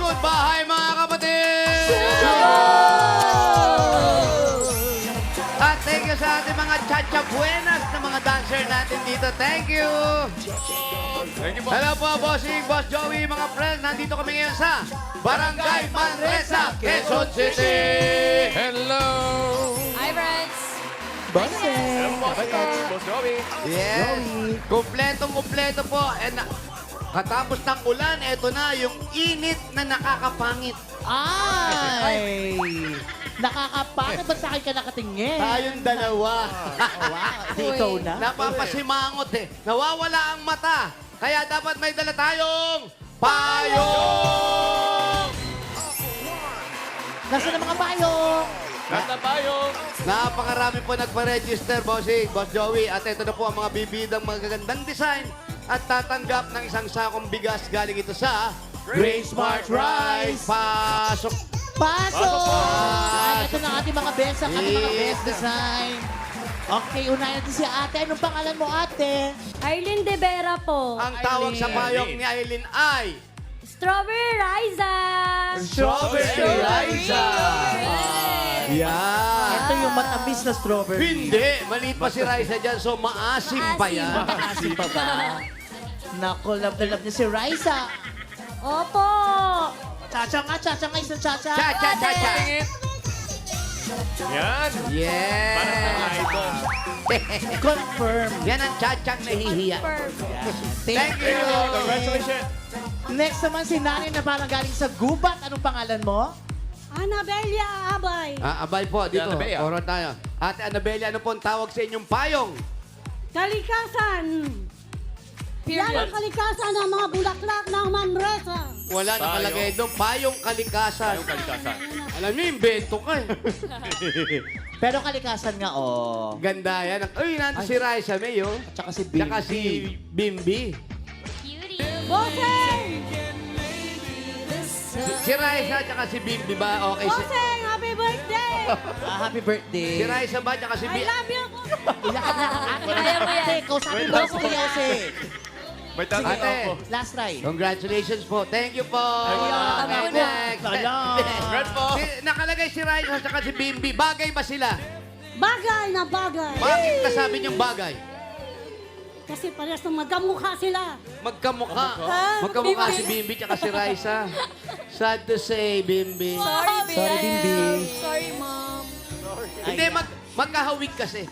likod bahay, mga kapatid! At thank you sa ating mga chacha buenas na mga dancer natin dito. Thank you! Thank you po. Hello po, Bossing, Boss Joey, mga friends. Nandito kami ngayon sa Barangay Manresa, Quezon City! Hello! Hi, friends! Hello, Boss Coach. Boss Joey. Yes! Kumpletong-kumpleto po. And katapos ng ulan, eto na yung init na nakakapangit. Ay! Nakakapangit. Ba't sa akin ka nakatingin? Tayong dalawa. Wow, di ikaw na. Napapasimangot eh. Nawawala ang mata. Kaya dapat may dala tayong payong! Nasaan ang mga bayong? Ganda tayo. Napakarami po nagpa-register, Bossing, Boss Joey. At ito na po ang mga bibidang magagandang design at tatanggap ng isang sakong bigas galing ito sa Great Smart Rice. Pasok! Pasok! Ay, ito Pasok! na ating mga best, ang ating mga best Yes. design. Okay, unahin natin si ate. Anong pangalan mo, ate? Arlene De Vera po. Ang tawag sa payong ni Aileen ay Strawberry Riza! Strawberry Riza! Yan! Ito yung matamis na strawberry. Hindi! Maliit pa si Riza dyan, so maasim pa yan. Maasim pa ba? Naku, love na love niya si Raisa. Opo! Chacha nga, isang chacha. Cha, cha, cha, cha! Yan. Parang Yes! ito. Confirm. Yan ang chachang nahihiya. Thank you. Congratulations. Next naman si Nani na parang galing sa gubat. Anong pangalan mo? Anabelia Abay. Abay po, dito. Annabella. Oro tayo. Ate Annabella, ano po ang tawag sa inyong payong? Kalikasan! Yan ang kalikasan ng mga bulaklak ng Manresa. Wala nakalagay doon. Payong kalikasan. Tayong kalikasan. Alam niyo, invento ka eh. Pero kalikasan nga, oh. Ganda yan. Uy, nandito si Raisa May, oh. Tsaka si Bimbi. Tsaka si Bimbi. Boseng! Si Raisa tsaka si Bimbi ba? Okay. Boseng! Happy birthday! Happy birthday. Si Raisa ba tsaka si I Bimbi? love you! Ilan ka na? Ate, Kaya mo yan. ate, kausapin mo si Yose. May tanong Ate. ako. Last try. Congratulations po. Thank you po. Ayan, Okay, ako. next. Ala. Congrats po. Nakalagay si Raisa tsaka si Bimbi. Bagay ba sila? Bagay na bagay! Bakit nasabi niyong bagay? Kasi parehas na magkamukha sila. Magkamukha. Ha? Magkamukha Bimbi. si Bimbi tsaka si Raisa. Sad to say, Bimbi. Sorry, Sorry, Bimbi. Sorry, Mom. Hindi, magkahawig kasi.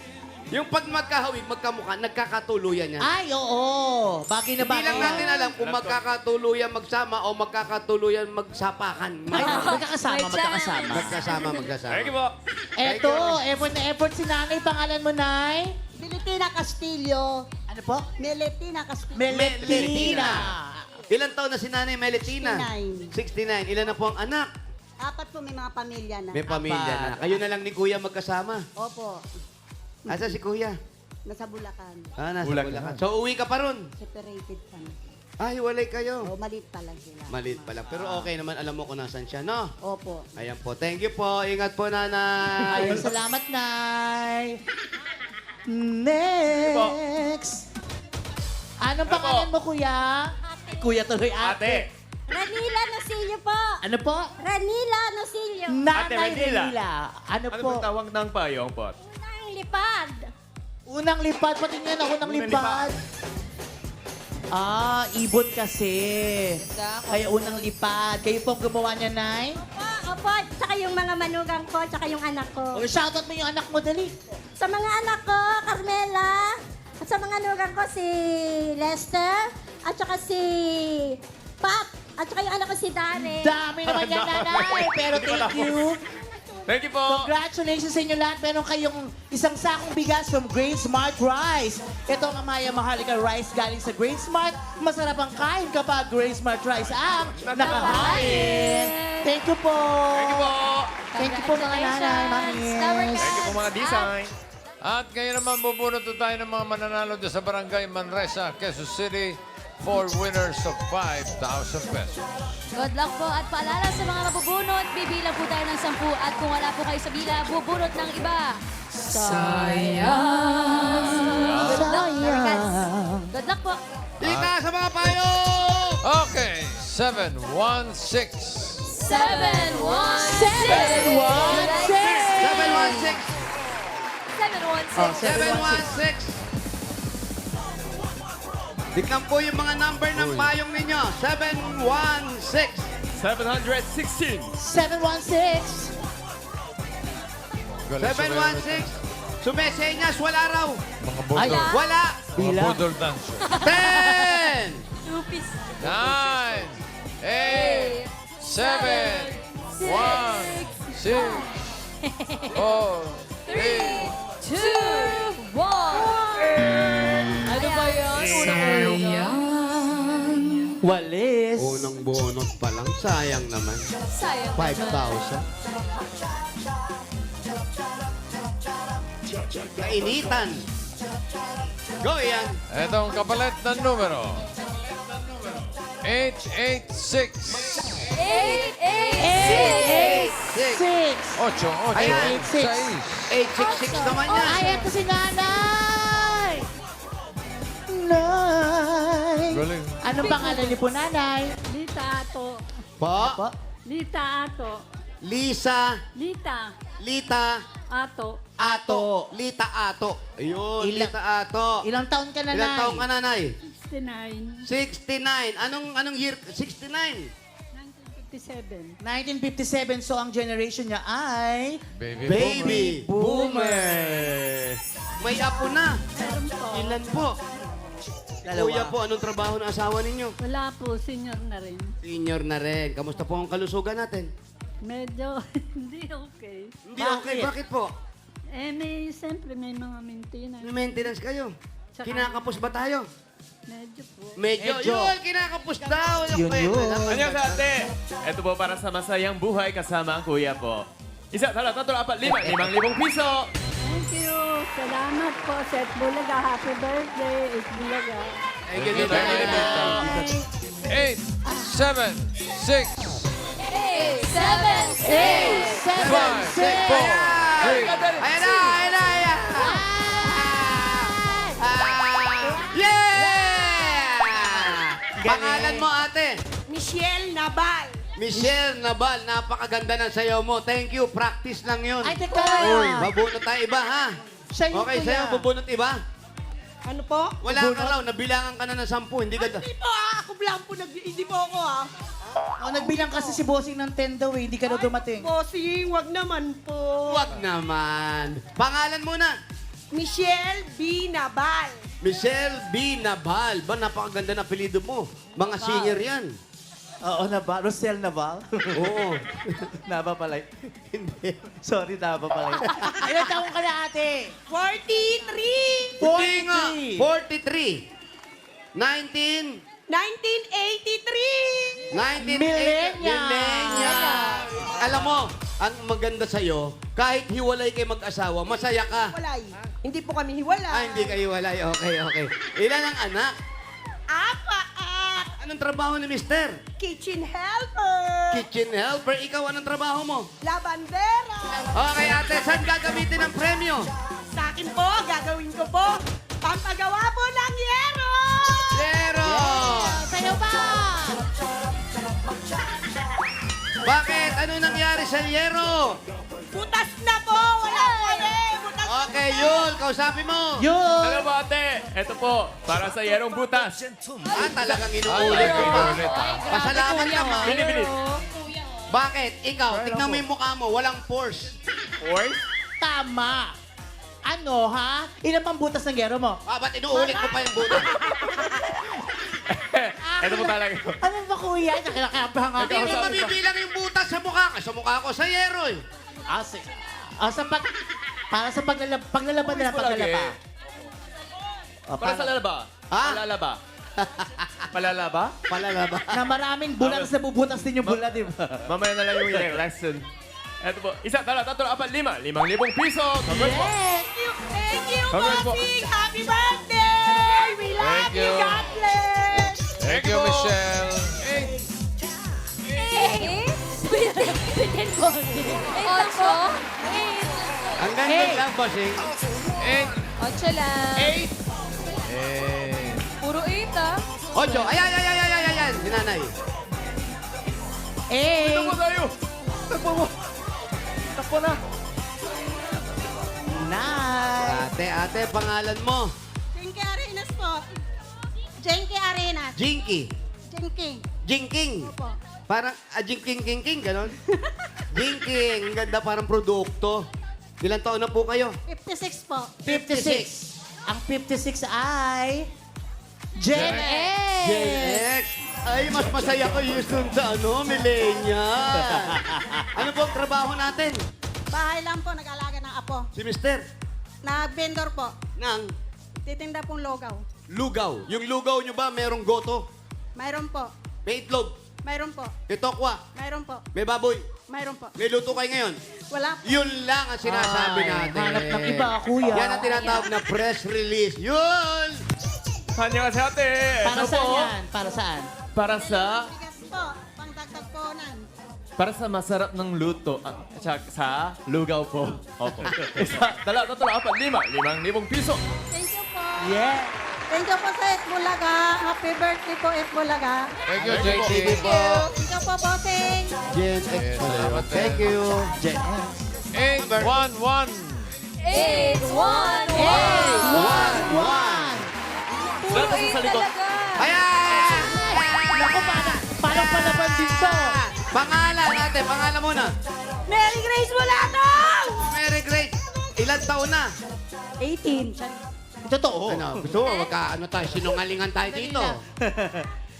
Yung pag magkahawig, magkamukha, nagkakatuluyan yan. Ay, oo. Bagay na Hindi bagay. lang natin alam kung magkakatuluyan magsama o magkakatuluyan magsapakan. Ay, magkakasama, magkakasama. Magkasama. Thank you po. Eto, effort na effort si nanay. Pangalan mo, Nay? Melitina Castillo. Ano po? Melitina Castillo. Meletina. Ilan taon na si Nanay Meletina? 69. 69. Ilan na po ang anak? Apat po may mga pamilya na. May pamilya na. Kayo na lang ni Kuya magkasama. Opo. Asa si Kuya? Nasa Bulacan. Nasa Bulacan. Bulacan. So, uwi ka pa ron? Separated pa na. Ay, walay kayo. O, maliit pa lang sila. Maliit pa lang. Pero okay naman, alam mo kung nasan siya, no? Opo. Ayan po. Thank you po. Ingat po, Nanay. Ay, salamat, Nay. Next. Anong pangalan mo, Kuya? Kuya tuloy, ate. Ranila Nosillo po. Ano po? Ranila Nosillo. Nanay Ate Renila. Renila. Ano Ano po? pong tawag ng payong pot? Nang lipad. Unang lipad. Patingin ako ng lipad. Ah, ibon kasi. Kaya unang lipad. Kayo po ang gumawa niya, Nay? Opo, tsaka yung mga manugang ko, tsaka yung anak ko. O, shoutout mo yung anak mo, dali. Sa mga anak ko, Carmela, at sa mga nugang ko, si Lester, at saka si Pat, at saka yung anak ko si Danny. Dami naman yan, Nanay. Pero thank you. Thank you po. Congratulations sa inyo lahat. Meron kayong isang sakong bigas from Grain Smart Rice. Ito ang Amaya Mahalika Rice galing sa Grain Smart. Masarap ang kain kapag Grain Smart Rice ang nakahain. Thank you po. Thank you po. Thank you po mga nanay, mamis. Thank you po mga design. At ngayon naman bubunot tayo ng mga mananalo doon sa Barangay Manresa, Quezon City, 4 winners of 5,000 pesos. Good luck po at paalala sa mga mabubunot, bibilang po tayo ng 10 at kung wala po kayo sa bila, bubunot ng iba. Sayang! Good luck, Good luck po. Ika sa mga payo! Okay, 716. 716. 716. 716. 716. Tignan po yung mga number ng payong ninyo. 716. 716. 716. 716. Sumesenyas, wala raw. Mga budol. Wala. Mga Bilang. budol dancer. 10. Lupis. 9, 8, 7, 1, 6, 4, 3, 2, 1. Ano ba yan? Unang Walis. Unang bonot pa lang. Sayang naman. Sayang. 5,000. Kainitan. Go, yan. Itong kapalit ng numero. 886. 886. 6. 8, 8, Ayan. 6. 866 naman Oh, yan. ay, ito si nanay! Nay! Galing. Anong pangalan niyo po, nanay? Lita Ato. Po. Lita Ato. Lisa. Lita Lita. Ato. Ato. Lita Ato. Ayun, Ilang- Lita Ato. Ilang taon ka na, Ilang nay? taong ka na, Nay? 69. 69. Anong year? 69. 1957. 1957, so ang generation niya ay... Baby, Baby Boomer. Boomer. May apo na. Meron po. Ilan po? Dalawa. Kuya po, anong trabaho ng asawa ninyo? Wala po, senior na rin. Senior na rin. Kamusta po ang kalusugan natin? Medyo hindi okay. Hindi okay. Bakit po? Siyempre may mga maintenance. May maintenance kayo. Tsaka- Kinakapos ba tayo? Medyo po. Medyo. Medyo. Yun, kinakapos daw. Yun, yun. Anyang sa ate. Ito po para sa masayang buhay kasama ang kuya po. Isa, tala, tatlo, apat, lima. 5,000 piso. Thank you. Salamat po, Seth Bulaga. Happy birthday, Is Bulaga. Thank you, Thank you, Tito. 8, 7, 6, 876. 5, 4, 3, Ayan na, ayan na, ayan. Yeah! Pangalan mo, ate? Michelle Nabal. Michelle Nabal, napakaganda ng sayaw mo. Thank you, practice lang yun. Ay, teka! Babunot tayo iba, ha? Siya yun, Okay, kuya. sa'yo, bubunot iba? Ano po? Wala ka raw, nabilangan ka na ng 10, hindi ka... Hindi po ako lang po, hindi po ako Oh, nagbilang kasi si Bossing ng 10 daw eh, hindi ka na dumating. Bossing, wag naman po. Wag naman. Pangalan muna. Michelle B. Nabal. Michelle B. Nabal. Ba, napakaganda na apelido mo. Mga singer yan. Oo, Nabal. Rosel Nabal? Oo. Naba pala. Hindi. Sorry, Naba pala. Ilan taong ka na, ate? 43. Hindi nga. 43. 1983. 1980. Millennial. Alam mo, ang maganda sa'yo, kahit hiwalay kayo mag-asawa, masaya ka. Walay. Hindi po kami hiwalay. Ah, hindi kayo hiwalay. Okay, okay. Ilan ang anak? Apat. Anong trabaho ni mister? Kitchen helper. Kitchen helper. Ikaw, anong trabaho mo? Labandera. Okay, ate, saan gagamitin ang premyo? Sa akin po, gagawin ko po. Pampagawa po ng yero. Zero! Sa'yo ba? Bakit? Ano nangyari sa yero? Butas na po. Wala kami. Butas Okay, yun. Kausapin mo. Yun! Ano po ate? Ito po, para sa yerong butas. Ah, talagang inuulit ko pa. Pasalamat naman. Binibilit. Bakit? Ikaw, tignan mo yung mukha mo. Walang force. Force? Tama! Ano, ha? Ilan pang butas ng gero mo? Ah, ba't inuulit ko pa yung butas? Ito po talaga. Ano ba, kuya? Nakilakapang nga. Hindi mo mabibilang yung butas sa mukha ka. Sa mukha ko, sa yero eh. Para sa paglalaban na lang, paglalaba. O, Para sa lalaba. Ha? Palalaba. Palalaba? Palalaba. Na maraming bulang sa bubutas din yung bula, di ba? Mamaya na lang yung lesson. Ito po, isa, tala, tatlo, apat, 5,000 piso. Congrats po. Thank you, Congrats po. Bossing. Happy birthday. We love Thank you. you. God bless. Thank you, Michelle. 8. Hanggang doon lang, bossing. 8 lang. 8. Puro 8 ah. 8. Ayan, ayan, ayan, ayan, ayan. Si nanay. Dito po 8, tayo! Takbo mo! Takbo na! 9, Ate, pangalan mo? Jenke Arenas po. Jenke Arenas. Jinky. Jenke. Jinking. Opo. Parang, Jinking, ganon. Jinking, ang ganda parang produkto. Ilang taon na po kayo? 56 po. 56. Ang 56 ay... Gen X! Gen X. Ay, mas masaya ko yun dun sa millennial. Ano po ang trabaho natin? Bahay lang po, nag-alaga ng apo. Si Mister, Nag-vendor po. ng Titinda pong logaw. lugaw. Yung lugaw nyo ba merong goto? Mayroon po. May itlog? Mayroon po. May tokwa? Mayroon po. May baboy? Mayroon po. May luto kayo ngayon? Wala po. Yun lang ang sinasabi Ay, natin. hanap ng iba, kuya. Yan ang tinatawag na press release. Yun! Kanya kasi ate! Para Ito saan po. yan? Para saan? Para sa... Bigas po. Pangdagdag po nan. Para sa masarap ng luto at saka sa lugaw po. Opo. Isa, dala, tatlo, apat, lima. 5,000 piso. Thank you po. Yeah. Thank you po sa Itbulaga. Happy birthday po, Itbulaga. Thank you, Thank you, JT. Thank you po, bossing. Gen X. Yes, salamat din. Thank you. Gen X. 811. 8-1-1! 1-1. Dala, sa likod. Ayan! Naku, parang palaban din to. Pangalan natin, pangalan muna. Mary Grace Mulato! Mary Grace, ilang taon na? 18. Totoo. Ano, gusto mo, ano tayo, sinungalingan tayo dito.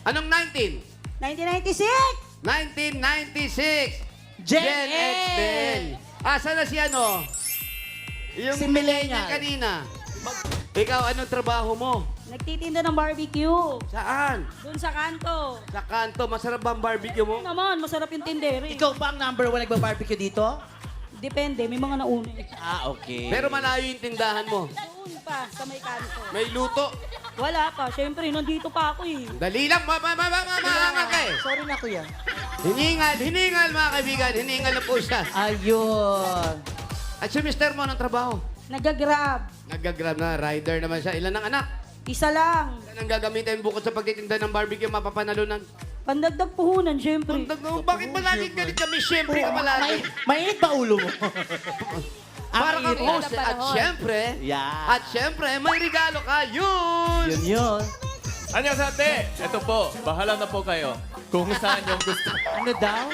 Anong 19? 1996! 1996. Gen X X. din. Asa na si ano? Yung Si millennial. kanina. Ikaw, anong trabaho mo? Nagtitinda ng barbecue. Saan? Doon sa kanto. Sa kanto. Masarap ba ang barbecue mo? Naman, masarap yung tindere. Ikaw ba ang number 1 nagba-barbecue dito? Depende, may mga nauna. Ah, okay. Pero malayo yung tindahan mo. Doon pa, sa may kanto. May luto. Wala pa, syempre, nandito pa ako eh. Dali lang, maangat ka eh. Sorry na, kuya. Hiningal mga kaibigan. Hiningal na po siya. Ayun. At si mister mo, anong trabaho? Nagagrab. Nagagrab na, rider naman siya. Ilan ang anak? Isa lang. Ilan ang gagamitin bukod sa pagtitinda ng barbecue, mapapanalunan? Pandagdag puhunan, syempre. Bakit ba laging galit kami? Siyempre ka palagi. Mainit ba ulo mo? Para Ang kang init. host. Yeah. At syempre, may regalo ka. Yun! Yun. Anya sa ate! Ito po, bahala na po kayo. Kung saan yung gusto. Ano daw?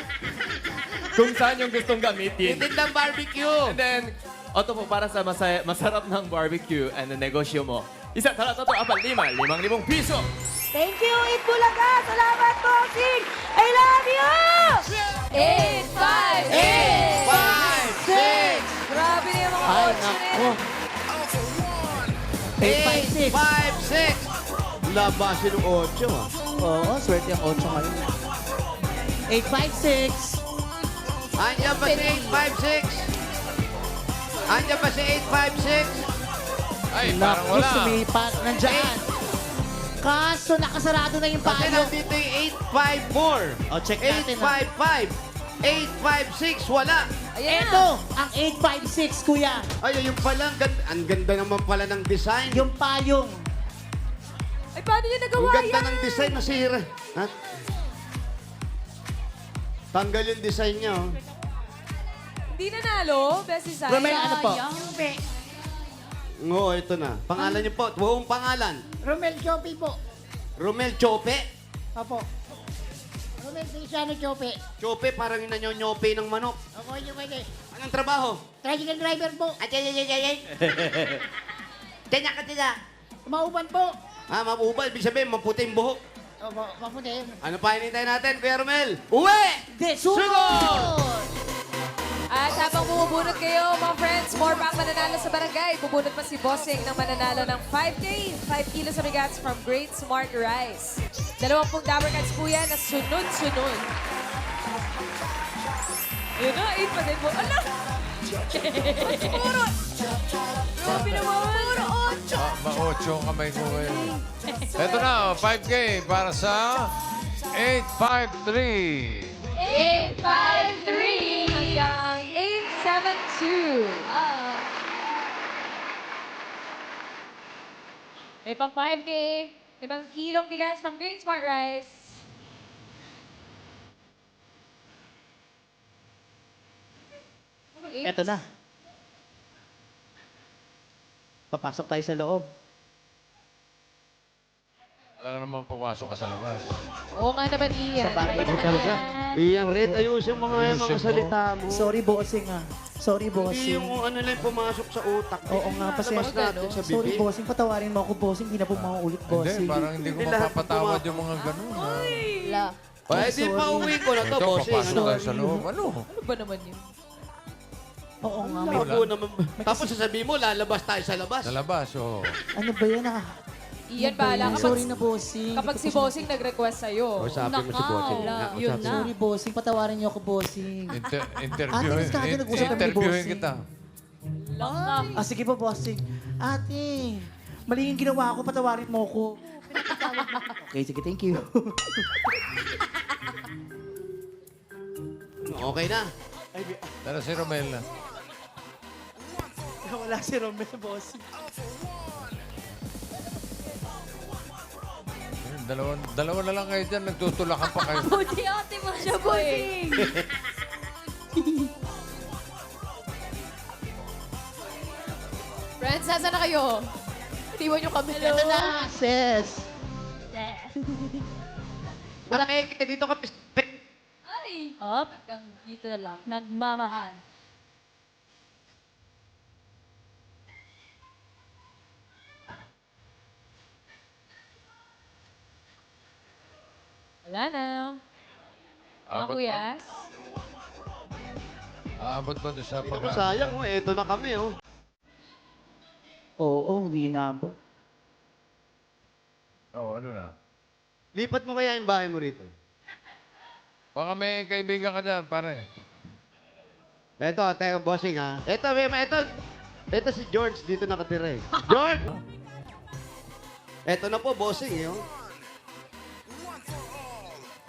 Kung saan yung gustong gamitin. Titindang barbecue. And then, ito po para sa masarap ng barbecue and the negosyo mo. Isa, tala, tatlo, apat, 5,000 piso. Thank you, Itbulaga. Salamat, bossing. I love you! 8-5-6! 5, 6, Grabe na yung mga Ay, coach nako. 8, 5, 6. 856. Labasin ng 8, ah. Oo, swerte ang 8 ngayon. 856. Andiyan ba si 856? Andiyan ba si 856? Ay, parang Naku, wala. sumipat. Nandyan. Kaso nakasarado na yung Kasi payo. nandito yung 854. O, check natin. 855. 856, wala. Ayan Ito, ang 856, kuya. Ay, yung pala, ang ganda naman pala ng design. Yung payong. Ay, paano niya Ang nagawa ganda yan? ng design, nasira. Ha? Tanggal yung design niya, oh. Hindi nanalo, Best Design. Romel, ano po? Oo, ito na. Pangalan niyo po, buong pangalan. Romel Chopi po. Romel Chope. Opo. Romel Feliciano Chopi. Chope, parang yung nanyonyope ng manok. Ako yung pwede. Anong trabaho? Tricycle driver po. Ay. Tanya ka tila. Mauban po. Mabuba, ibig sabihin, maputi yung buhok. Opo, maputi. Ano pa hinintay natin, Kuya Romel? Uwi! De, Sugod! At habang bumubunot kayo, mga friends, more pa ang mananalo sa barangay. Bubunot pa si Bossing ng mananalo ng 5K, 5 kilos of bigas from Great Smart Rice. 20 Dabber Cats po yan na sunod-sunod. Ayun na, 8 pa din po. Ala! Puro! Grabe naman! Puro 8! Ma-8 ang kamay ko ngayon. Ito na, 5K para sa 853. 853 hanggang 872. May pang 5K, may pang kilong bigas ng Green Smart Rice. Eto na. Papasok tayo sa loob. Wala ka naman pumasok ka sa labas. Oo nga naman, Ian. Talaga. Iyang Red, ayusin mo nga yung mga salita mo. Sorry, bossing ah. Sorry, Hindi bossing. yung kung ano lang pumasok sa utak. Oo nga, pasensya. Labas natin sa Sorry, bibig. bossing. Patawarin mo ako, bossing. Hindi na po mauulit, Hindi, bossing. parang hindi ko Hindi lahat mapapatawad pumasok. yung mga ganun. La. Pwede pa uwi ko na to, Ito, bossing. papasok Ano? tayo sa loob. Ano? Ano ba naman yun? Oo nga, Ako naman. Tapos sasabihin mo, lalabas tayo sa labas. Sa labas, oo. Ano ba yan ah? Ian, bahala ka. Sorry na, bossing. Kapag si Bossing nag-request sa'yo. Sabi mo si bossing. yun na. Sorry, bossing. Patawarin niyo ako, bossing. Interviewin, Ate, kagad nag-usap kami, interviewin bossing. kita. Ah, sige po, bossing. Ate, mali yung ginawa ko. Patawarin mo ako. Okay, sige. Thank you. Okay na. Tara si Romel na. Wala si Romel, bossing. Dalawa na lang kayo dyan. Nagtutulakan pa kayo. Buti ate mo siya, bossing. Friends, saan na kayo? Itiwan nyo kami. Ito na, sis. Wala kayo, dito ka. Ay. Hop, hanggang dito na lang. Nagmamahal. Wala na. Mga Abot kuya. Aabot ba doon sa Ako sayang, eto na kami, oh. Oo, hindi na po. Oo, ano na? Lipat mo kaya yung bahay mo rito. Baka may kaibigan ka dyan, pare. Eto, teka, bossing ha. Eto si George dito nakatira eh. George! Eto na po, bossing eh, oh.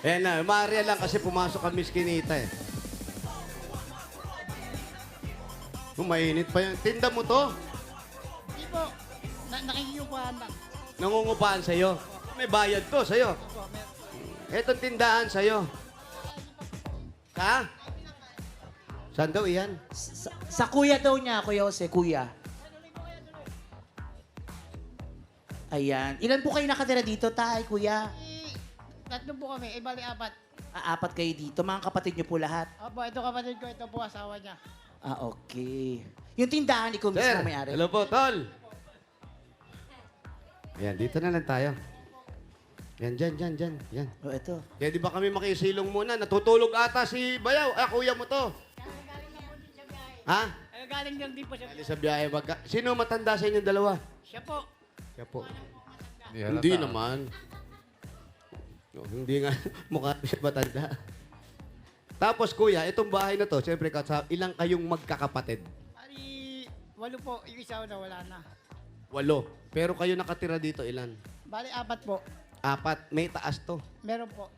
Ayan na, Maria lang kasi pumasok kami Miss Kinita eh. Mainit pa yan. Tinda mo to? Hindi po. Nakikiyupahan lang. Nangungupahan sa'yo. May bayad to sa'yo. Etong tindahan sa'yo. Ha? Saan daw iyan? Sa kuya daw niya, Kuya Jose, kuya. Ayan. Ilan po kayo nakatira dito, tay, kuya? Tatlo po kami. Bali, 4. Apat kayo dito. Mga kapatid niyo po lahat. Opo, ito kapatid ko. Ito po asawa niya. Ah, okay. Yung tindahan, ikaw Sir, mismo may-ari. hello po, tol. Ayan, dito na lang tayo. Yan, dyan. Yan. Oh, ito. Kaya di ba kami makisilong muna? Natutulog ata si Bayaw. Kuya mo to. Ha? Ay, galing lang din po siya. Galing sa biyahe. Sino matanda sa inyong dalawa? Siya po. Siya po. halata. Hindi naman. No, hindi nga. Mukha siya matanda. Tapos kuya, itong bahay na to, siyempre, ilang kayong magkakapatid? Bali, 8 po. Yung isa na wala na. 8. Pero kayo nakatira dito, ilan? Bali, 4 po. 4. May taas to. Meron po.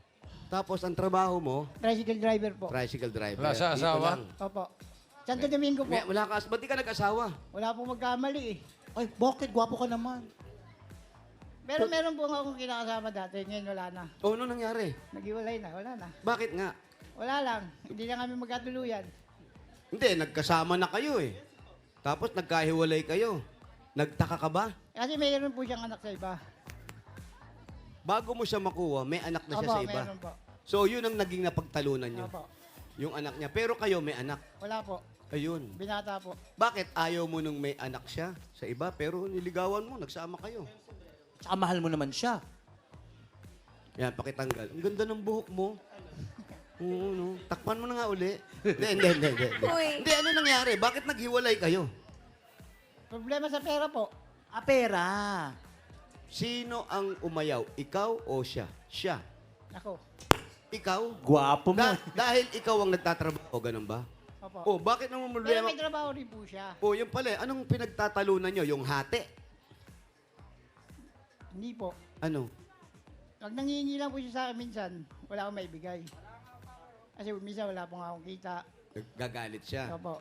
Tapos ang trabaho mo, Tricycle driver po. tricycle driver. Wala sa Dito asawa? lang. Opo. Santo Domingo po. Wala ka, ba't di ka nag-asawa? Wala po magkamali eh. Ay, bakit? Gwapo ka naman. Pero meron po akong kinakasama dati. Ngayon wala na. O, ano nangyari? Naghiwalay na. Wala na. Bakit nga? Wala lang. Hindi na kami magkatuluyan. Hindi, nagkasama na kayo eh. Tapos nagkahiwalay kayo. Nagtaka ka ba? Kasi mayroon po siyang anak sa iba. Bago mo siya makuha, may anak na siya Opo, sa iba. meron po. So, yun ang naging napagtalunan nyo. Opo. Yung anak niya. Pero kayo may anak. Wala po. Ayun. Binata po. Bakit ayaw mo nung may anak siya sa iba, pero niligawan mo, nagsama kayo? Tsaka mahal mo naman siya. Yan, pakitanggal. Ang ganda ng buhok mo. Oo, no? Takpan mo na nga uli. Hindi. Hindi, ano nangyari? Bakit naghiwalay kayo? Problema sa pera po. Ah, pera. Sino ang umayaw? Ikaw o siya? Siya. Ako. Ikaw? Gwapo mo. Dahil ikaw ang nagtatrabaho, ganun ba? Opo. Oh, bakit naman Pero problema? may trabaho rin po siya. Oh, yung pala, anong pinagtatalunan nyo? Yung hati? Hindi po. Ano? Pag nangihingi lang po siya sa akin minsan, wala akong maibigay. Kasi minsan wala pong akong kita. Gagalit siya. Opo.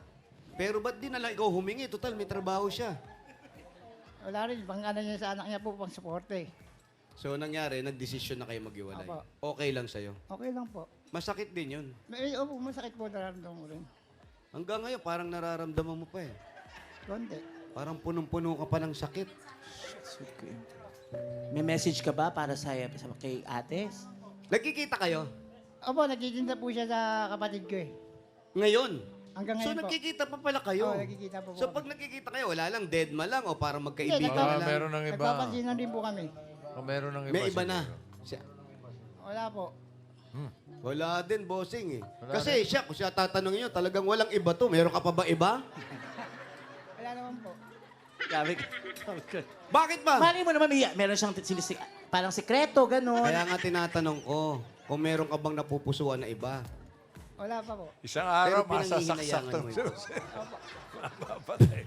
Pero ba't di na lang ikaw humingi? Total, may trabaho siya. Wala rin. Pang ano niya sa anak niya po, pang suporte. So, nangyari, nagdesisyon na kayo maghiwalay. Opo. Okay lang sa'yo. Okay lang po. Masakit din yun. Opo, masakit po nararamdaman mo rin. Hanggang ngayon, parang nararamdaman mo pa eh. Konti. Parang punong-puno ka pa ng sakit. May message ka ba para sa kay ate? Nagkikita kayo? Opo, nagtitinda po siya sa kapatid ko eh. Ngayon? Hanggang So ngayon po. nagkikita pa pala kayo? Oo, nagkikita po po So kami. pag nagkikita kayo, wala lang, deadma lang o parang magkaibigan Hindi, na lang? Meron ng iba. Nagpapansinan din po kami. Meron ng iba. May iba na. siguro. Wala po. Wala din, bossing eh. Wala Kasi siya, kung siya tatanungin nyo, talagang walang iba to. Meron ka pa ba iba? Wala naman po. Grabe. Bakit ba? Mali mo naman, meron siyang parang sikreto, gano'n. Kaya nga tinatanong ko, kung meron ka bang napupusuan na iba. Wala pa po. Isang araw, Pero masasaksak pinanghihinayangan tong mo ito. Mapapatay.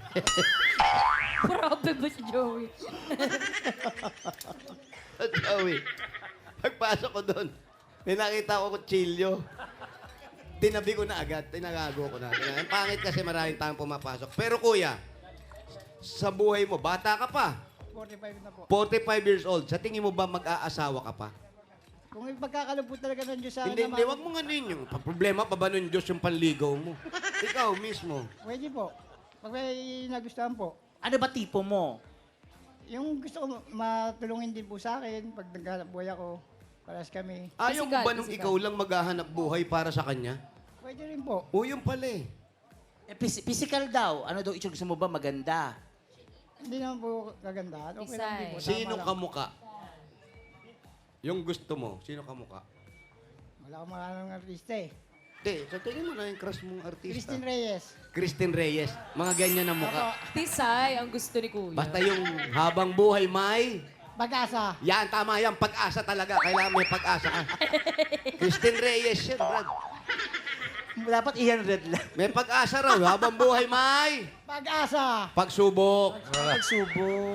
Grabe ba si Joey? At Joey, pagpasok ko doon, may nakita ko kutsilyo. Tinabi ko na agad, tinagago ko na. Ang pangit kasi maraming taong pumapasok. Pero kuya, sa buhay mo, bata ka pa. 45 na po. 45 years old. Sa tingin mo ba mag-aasawa ka pa? Kung ipagkakalupot talaga ng Diyos sa Hindi, akin hindi. Huwag mo nga ninyo. Problema pa ba nun Diyos yung panligaw mo? Ikaw mismo. Pwede po. Pag may nagustuhan po. Ano ba tipo mo? Yung gusto ko matulungin din po sa akin pag naghanap buhay ako. Paras kami. Ayaw mo Physical, ba nung physical. ikaw lang maghahanap buhay para sa kanya? Pwede rin po. O yung pala eh. Physical daw. Ano daw itsura gusto mo ba maganda? Hindi naman po kagandahan. Okay lang din po. Tama Sino lang. kamuka? Yung gusto mo, sino kamuka? Wala akong makanang artista eh. Hindi, sa tingin mo na yung crush mong artista. Christine Reyes. Christine Reyes. Mga ganyan na Ako, mukha. Tisay ang gusto ni Kuya. Basta yung habang buhay may... Pag-asa. Yan, tama yan. Pag-asa talaga. Kailangan may pag-asa ka. Christine Reyes yan, Brad. Dapat iyan red lang. May pag-asa raw. Habang buhay may... Pag-asa. Pagsubok. Pagsubo.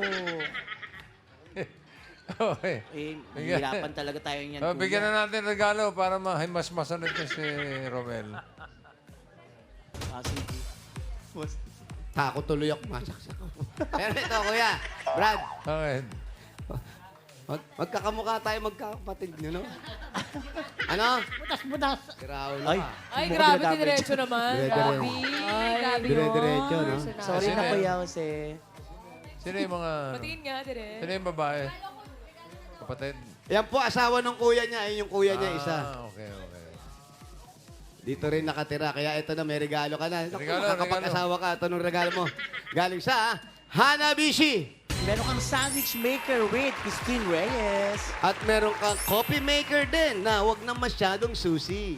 Okay. Eh, mahirapan talaga tayo niyan. So, bigyan na natin regalo para mahimas-masan ito si Romel. Sige. Takot tuloy ako. Masaksak ako. Pero ito, kuya. Brad, Okay. magkakamukha tayo magkakapatid nyo, no? Ano? Butas-butas. Siraw na Ay, ka. Ay, grabe, diretso naman. Dire-diretso. Grabe. Ay, grabe yun. Dire-diretso, no? sorry Sino na yan? Kuya Jose. Sino yung mga... Patingin nga, dire. Sino yung babae? Kapatid? Yan po, asawa ng kuya niya. Ayun yung kuya niya, isa. Okay, okay. Dito rin nakatira. Kaya ito na, may regalo ka na. Naku, Regalo, makakapag-asawa ka. Ito nung regalo mo. Galing sa Hanabishi. Meron kang sandwich maker with Christine Reyes. At meron kang coffee maker din na huwag na masyadong susi.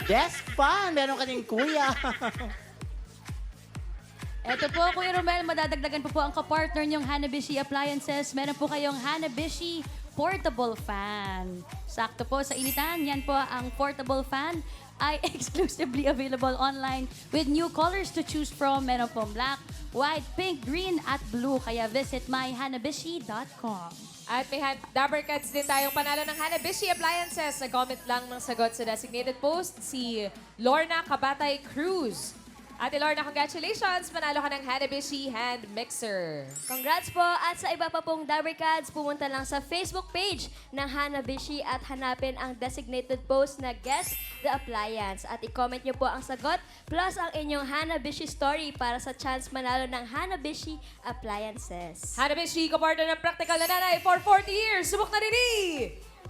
Desk fan. Meron ka din kuya. Eto po, Kuya Romel, madadagdagan po ang kapartner niyong Hanabishi Appliances. Meron po kayong Hanabishi Portable Fan. Sakto po sa initan, yan po ang portable fan ay exclusively available online with new colors to choose from. Meron pong black, white, pink, green, at blue. Kaya visit myhanabishi.com. At may Dabber Cats din tayong panalo ng Hanabishi Appliances. Nag-comment lang ng sagot sa designated post si Lorna Kabatay Cruz. Ate Lorna, congratulations! Panalo ka ng Hanabishi Hand Mixer. Congrats po! At sa iba pa pong Dabber Cats, pumunta lang sa Facebook page ng Hanabishi at hanapin ang designated post na Guess the Appliance. At i-comment nyo po ang sagot plus ang inyong Hanabishi story para sa chance manalo ng Hanabishi Appliances. Hanabishi, kapartner ng practical na nanay for 40 years. Subok na rin ni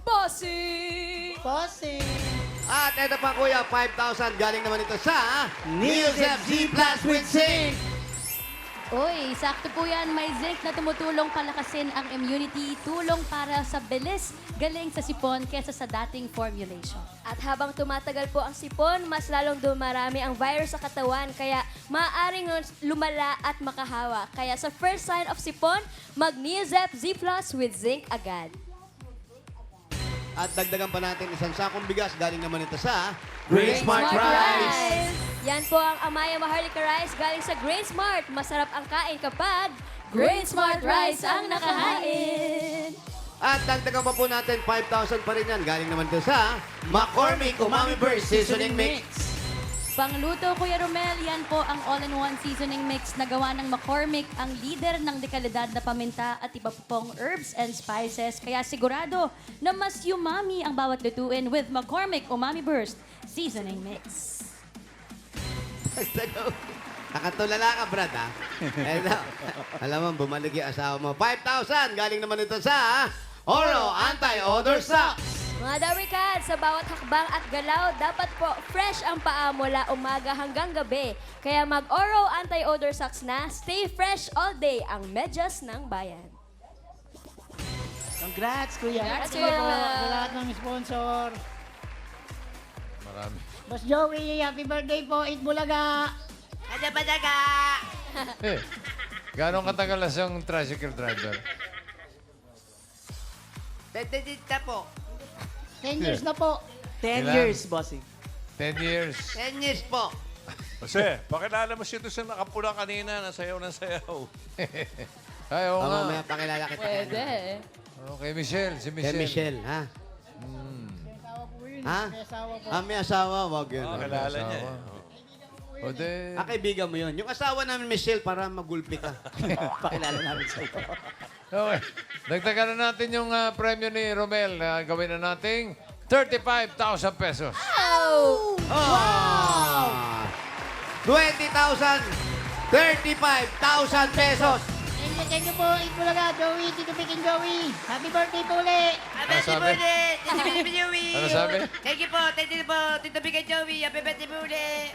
Bossing! Bossing. At ito pa kuya, 5,000. Galing naman ito sa Neosep Z Plus with Zinc. Uy, sakto po yan. May zinc na tumutulong palakasin ang immunity, tulong para sa bilis, galing sa sipon kesa sa dating formulation. At habang tumatagal po ang sipon, mas lalong dumarami ang virus sa katawan, kaya maaaring lumala at makahawa. Kaya sa first sign of sipon, mag-Neosep Z Plus with Zinc agad. At dagdagan pa natin isang sakong bigas. Galing naman ito sa Grain Smart Rice. Yan po ang Amaya Maharlika Rice galing sa Grain Smart. Masarap ang kain kapag Grain Smart Rice ang nakahain! At dagdagan pa po natin 5,000 pa rin yan. Galing naman ito sa McCormick Umami Burst Seasoning Mix. Pangluto, Kuya Romel, yan po ang all-in-one seasoning mix na gawa ng McCormick, ang leader ng dekalidad na paminta at iba po pong herbs and spices. Kaya sigurado na mas umami ang bawat lutuin with McCormick Umami Burst Seasoning Mix. Nakatulala ka, Brad, ha? Eto, alam mo, bumalik yung asawa mo. 5,000. Galing naman ito sa Oro Anti-Odor Socks. Mga Dawikad, sa bawat hakbang at galaw, dapat po fresh ang paa mula umaga hanggang gabi. Kaya mag-Oro Anti-Odor Socks na, stay fresh all day ang medyas ng bayan. Congrats, Kuya. Congrats, Ito po, Kuya. sa lahat ng sponsor. Marami. Boss Joey, happy birthday po, Eat Bulaga. Eh, gano'ng katagal na siyang tricycle driver? 10 years na po. 10 Ilan? years, bossing. 10 years. 10 years po. Jose, pakilala mo siya doon sa nakapula kanina, nasayaw ng sayaw. Ay, oo nga. Mamaya pakilala kita. Pwede. Okay, Michelle. Si Kay Michelle. Michelle, ha? May asawa po yun. Ha? May asawa po. Ah, may asawa. Wag yun. Kilala niya. O de, Ah, kaibigan mo yun. Yung asawa namin, Michelle, para magulpi ka. Pakilala namin sa ito. okay. Dagdagan na natin yung premyo ni Romel. Gawin na nating 35,000 pesos. Oh! 20,000! 35,000 pesos! Thank you po, Eat Bulaga, Joey, Tito Vic and Joey. Happy birthday po ulit. Ano sabi? Ano sabi? Thank you po, Tito Big and Joey. Happy birthday po ulit.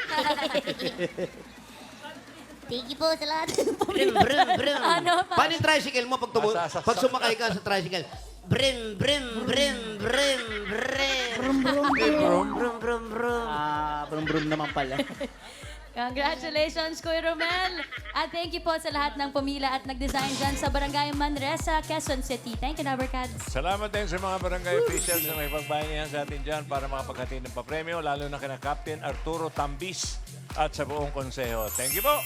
Thank you po sa lahat. Brim, brim, brim. Ano pa? Paano yung tricycle mo pag sumakay ka sa tricycle? Brim, brim, brim, brim, brim. Brum, brum, brum. Brum, brum, brum. Brum-brum naman pala. Congratulations, Kuya Romel! At thank you po sa lahat ng pumila at nag-design dyan sa Barangay Manresa, Quezon City. Thank you, Dabarkads. Salamat din sa mga barangay officials na may pagbayanihan sa atin dyan para makapaghatid ng papremyo, lalo na kina Captain Arturo Tambis at sa buong konseho. Thank you po!